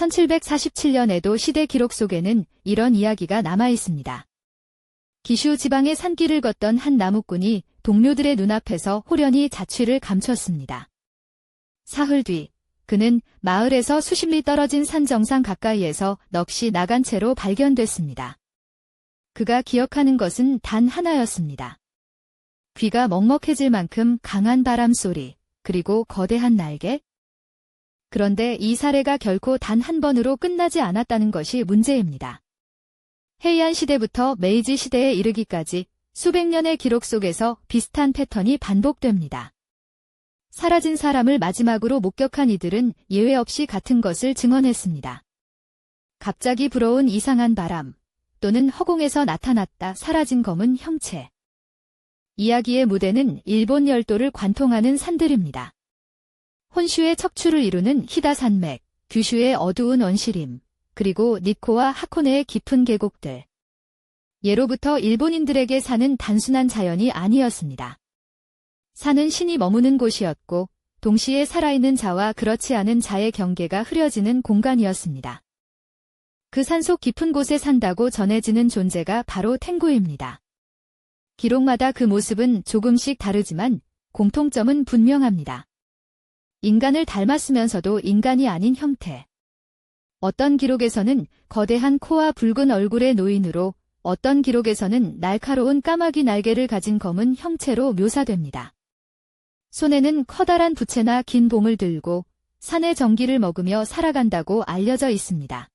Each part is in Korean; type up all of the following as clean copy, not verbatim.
1747년에도 시대 기록 속에는 이런 이야기가 남아 있습니다. 기슈 지방의 산길을 걷던 한 나무꾼이 동료들의 눈앞에서 호련히 자취를 감췄습니다. 사흘 뒤 그는 마을에서 수십 리 떨어진 산 정상 가까이에서 넋이 나간 채로 발견됐습니다. 그가 기억하는 것은 단 하나였습니다. 귀가 먹먹해질 만큼 강한 바람 소리, 그리고 거대한 날개? 그런데 이 사례가 결코 단 한 번으로 끝나지 않았다는 것이 문제입니다. 헤이안 시대부터 메이지 시대에 이르기까지 수백 년의 기록 속에서 비슷한 패턴이 반복됩니다. 사라진 사람을 마지막으로 목격한 이들은 예외 없이 같은 것을 증언했습니다. 갑자기 불어온 이상한 바람, 또는 허공에서 나타났다 사라진 검은 형체. 이야기의 무대는 일본 열도를 관통하는 산들입니다. 혼슈의 척추를 이루는 히다 산맥, 규슈의 어두운 원시림, 그리고 니코와 하코네의 깊은 계곡들. 예로부터 일본인들에게 산은 단순한 자연이 아니었습니다. 산은 신이 머무는 곳이었고 동시에 살아있는 자와 그렇지 않은 자의 경계가 흐려지는 공간이었습니다. 그 산속 깊은 곳에 산다고 전해지는 존재가 바로 탱구입니다. 기록마다 그 모습은 조금씩 다르지만 공통점은 분명합니다. 인간을 닮았으면서도 인간이 아닌 형태. 어떤 기록에서는 거대한 코와 붉은 얼굴의 노인으로, 어떤 기록에서는 날카로운 까마귀 날개를 가진 검은 형체로 묘사됩니다. 손에는 커다란 부채나 긴 봉을 들고 산의 전기를 먹으며 살아간다고 알려져 있습니다.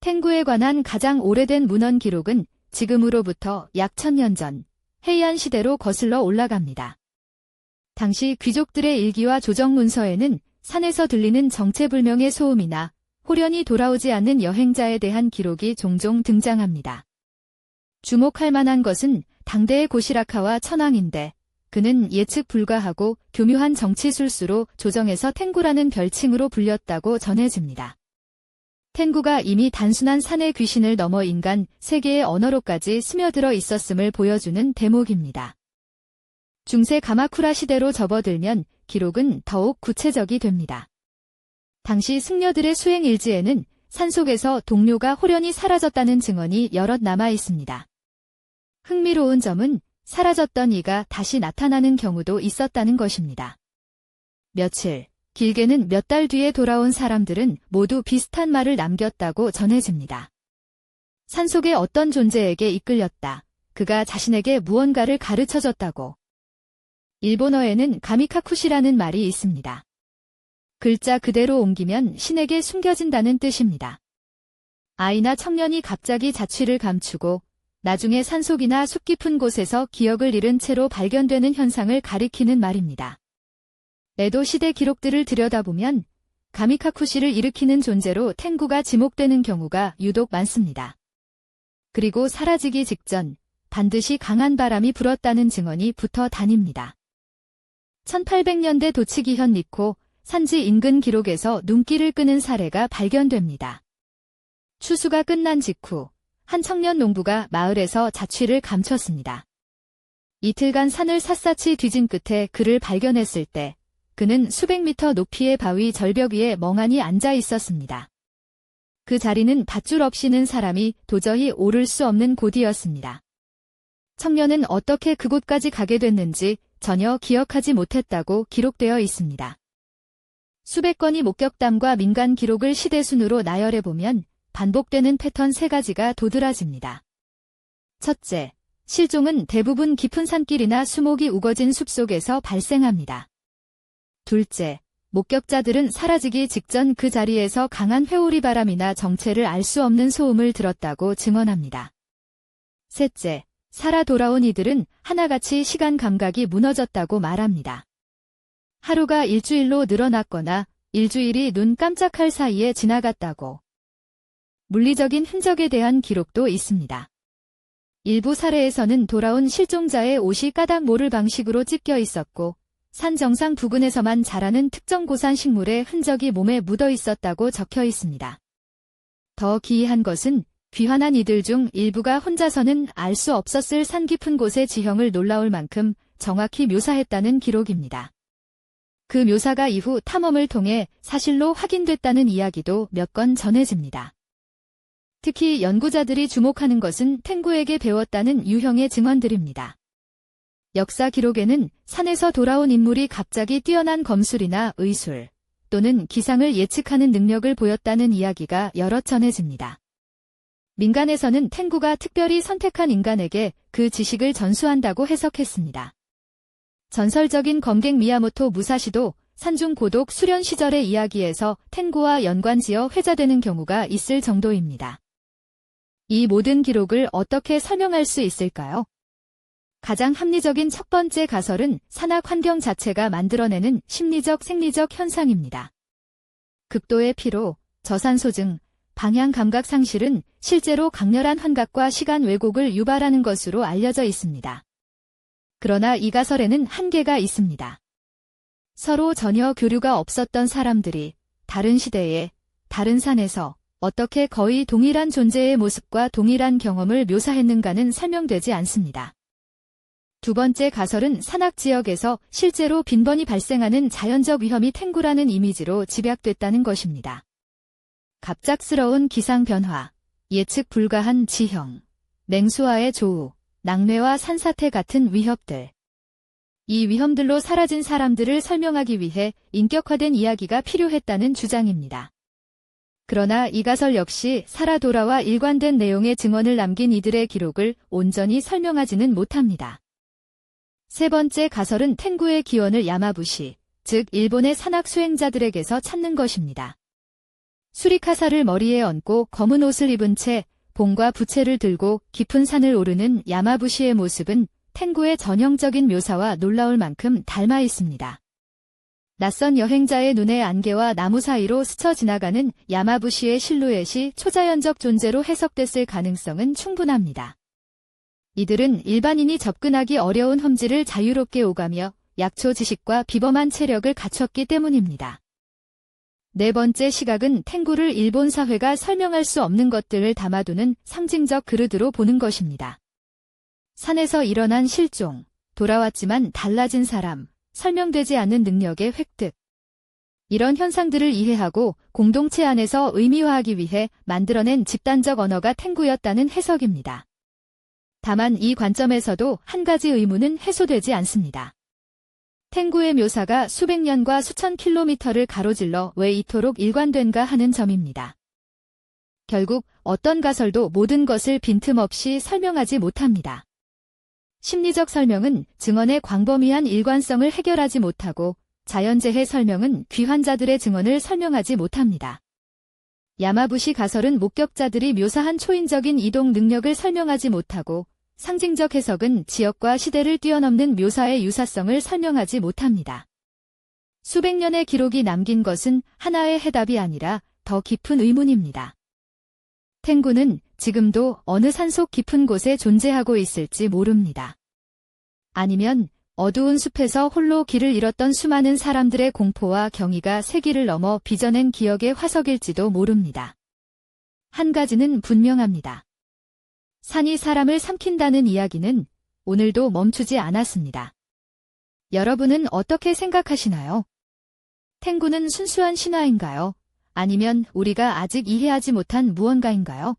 탱구에 관한 가장 오래된 문헌 기록은 지금으로부터 약 1000년 전 헤이안 시대로 거슬러 올라갑니다. 당시 귀족들의 일기와 조정 문서에는 산에서 들리는 정체불명의 소음이나 호련히 돌아오지 않는 여행자에 대한 기록이 종종 등장합니다. 주목할 만한 것은 당대의 고시라카와 천황인데 그는 예측 불가하고 교묘한 정치술수로 조정에서 탱구라는 별칭으로 불렸다고 전해집니다. 탱구가 이미 단순한 산의 귀신을 넘어 인간 세계의 언어로까지 스며들어 있었음을 보여주는 대목입니다. 중세 가마쿠라 시대로 접어들면 기록은 더욱 구체적이 됩니다. 당시 승려들의 수행 일지에는 산속에서 동료가 호련히 사라졌다는 증언이 여럿 남아 있습니다. 흥미로운 점은 사라졌던 이가 다시 나타나는 경우도 있었다는 것입니다. 며칠, 길게는 몇 달 뒤에 돌아온 사람들은 모두 비슷한 말을 남겼다고 전해집니다. 산속의 어떤 존재에게 이끌렸다. 그가 자신에게 무언가를 가르쳐줬다고. 일본어에는 가미카쿠시라는 말이 있습니다. 글자 그대로 옮기면 신에게 숨겨진다는 뜻입니다. 아이나 청년이 갑자기 자취를 감추고 나중에 산속이나 숲 깊은 곳에서 기억을 잃은 채로 발견되는 현상을 가리키는 말입니다. 에도 시대 기록들을 들여다보면 가미카쿠시를 일으키는 존재로 탱구가 지목되는 경우가 유독 많습니다. 그리고 사라지기 직전 반드시 강한 바람이 불었다는 증언이 붙어 다닙니다. 1800년대 도치기현 니코 산지 인근 기록에서 눈길을 끄는 사례가 발견됩니다. 추수가 끝난 직후 한 청년 농부가 마을에서 자취를 감췄습니다. 이틀간 산을 샅샅이 뒤진 끝에 그를 발견했을 때 그는 수백 미터 높이의 바위 절벽 위에 멍하니 앉아 있었습니다. 그 자리는 밧줄 없이는 사람이 도저히 오를 수 없는 곳이었습니다. 청년은 어떻게 그곳까지 가게 됐는지 전혀 기억하지 못했다고 기록되어 있습니다. 수백 건의 목격담과 민간 기록을 시대순으로 나열해보면 반복되는 패턴 3가지가 도드라집니다. 첫째, 실종은 대부분 깊은 산길이나 수목이 우거진 숲속에서 발생합니다. 둘째, 목격자들은 사라지기 직전 그 자리에서 강한 회오리 바람이나 정체를 알 수 없는 소음을 들었다고 증언합니다. 셋째, 살아 돌아온 이들은 하나같이 시간 감각이 무너졌다고 말합니다. 하루가 일주일로 늘어났거나 일주일이 눈 깜짝할 사이에 지나갔다고. 물리적인 흔적에 대한 기록도 있습니다. 일부 사례에서는 돌아온 실종자의 옷이 까닭 모를 방식으로 찢겨 있었고 산 정상 부근에서만 자라는 특정 고산 식물의 흔적이 몸에 묻어 있었다고 적혀 있습니다. 더 기이한 것은 귀환한 이들 중 일부가 혼자서는 알 수 없었을 산 깊은 곳의 지형을 놀라울 만큼 정확히 묘사했다는 기록입니다. 그 묘사가 이후 탐험을 통해 사실로 확인됐다는 이야기도 몇 건 전해집니다. 특히 연구자들이 주목하는 것은 탱구에게 배웠다는 유형의 증언들입니다. 역사 기록에는 산에서 돌아온 인물이 갑자기 뛰어난 검술이나 의술 또는 기상을 예측하는 능력을 보였다는 이야기가 여러 전해집니다. 민간에서는 탱구가 특별히 선택한 인간에게 그 지식을 전수한다고 해석했습니다. 전설적인 검객 미야모토 무사시도 산중 고독 수련 시절의 이야기에서 탱구와 연관지어 회자되는 경우가 있을 정도입니다. 이 모든 기록을 어떻게 설명할 수 있을까요? 가장 합리적인 첫 번째 가설은 산악 환경 자체가 만들어내는 심리적 생리적 현상입니다. 극도의 피로, 저산소증, 방향 감각 상실은 실제로 강렬한 환각과 시간 왜곡을 유발하는 것으로 알려져 있습니다. 그러나 이 가설에는 한계가 있습니다. 서로 전혀 교류가 없었던 사람들이 다른 시대에, 다른 산에서 어떻게 거의 동일한 존재의 모습과 동일한 경험을 묘사했는가는 설명되지 않습니다. 두 번째 가설은 산악 지역에서 실제로 빈번히 발생하는 자연적 위험이 탱구라는 이미지로 집약됐다는 것입니다. 갑작스러운 기상 변화, 예측 불가한 지형, 냉수와의 조우, 낙뢰와 산사태 같은 위협들. 이 위험들로 사라진 사람들을 설명하기 위해 인격화된 이야기가 필요했다는 주장입니다. 그러나 이 가설 역시 살아 돌아와 일관된 내용의 증언을 남긴 이들의 기록을 온전히 설명하지는 못합니다. 세 번째 가설은 탱구의 기원을 야마부시, 즉 일본의 산악 수행자들에게서 찾는 것입니다. 수리카사를 머리에 얹고 검은 옷을 입은 채 봉과 부채를 들고 깊은 산을 오르는 야마부시의 모습은 탱구의 전형적인 묘사와 놀라울 만큼 닮아 있습니다. 낯선 여행자의 눈에 안개와 나무 사이로 스쳐 지나가는 야마부시의 실루엣이 초자연적 존재로 해석됐을 가능성은 충분합니다. 이들은 일반인이 접근하기 어려운 험지를 자유롭게 오가며 약초 지식과 비범한 체력을 갖췄기 때문입니다. 네 번째 시각은 탱구를 일본 사회가 설명할 수 없는 것들을 담아두는 상징적 그릇으로 보는 것입니다. 산에서 일어난 실종, 돌아왔지만 달라진 사람, 설명되지 않는 능력의 획득. 이런 현상들을 이해하고 공동체 안에서 의미화하기 위해 만들어낸 집단적 언어가 탱구였다는 해석입니다. 다만 이 관점에서도 한 가지 의문은 해소되지 않습니다. 탱구의 묘사가 수백 년과 수천 킬로미터를 가로질러 왜 이토록 일관된가 하는 점입니다. 결국 어떤 가설도 모든 것을 빈틈없이 설명하지 못합니다. 심리적 설명은 증언의 광범위한 일관성을 해결하지 못하고 자연재해 설명은 귀환자들의 증언을 설명하지 못합니다. 야마부시 가설은 목격자들이 묘사한 초인적인 이동 능력을 설명하지 못하고 상징적 해석은 지역과 시대를 뛰어넘는 묘사의 유사성을 설명하지 못합니다. 수백 년의 기록이 남긴 것은 하나의 해답이 아니라 더 깊은 의문입니다. 탱구는 지금도 어느 산속 깊은 곳에 존재하고 있을지 모릅니다. 아니면 어두운 숲에서 홀로 길을 잃었던 수많은 사람들의 공포와 경이가 세기를 넘어 빚어낸 기억의 화석일지도 모릅니다. 한 가지는 분명합니다. 산이 사람을 삼킨다는 이야기는 오늘도 멈추지 않았습니다. 여러분은 어떻게 생각하시나요? 탱구는 순수한 신화인가요? 아니면 우리가 아직 이해하지 못한 무언가인가요?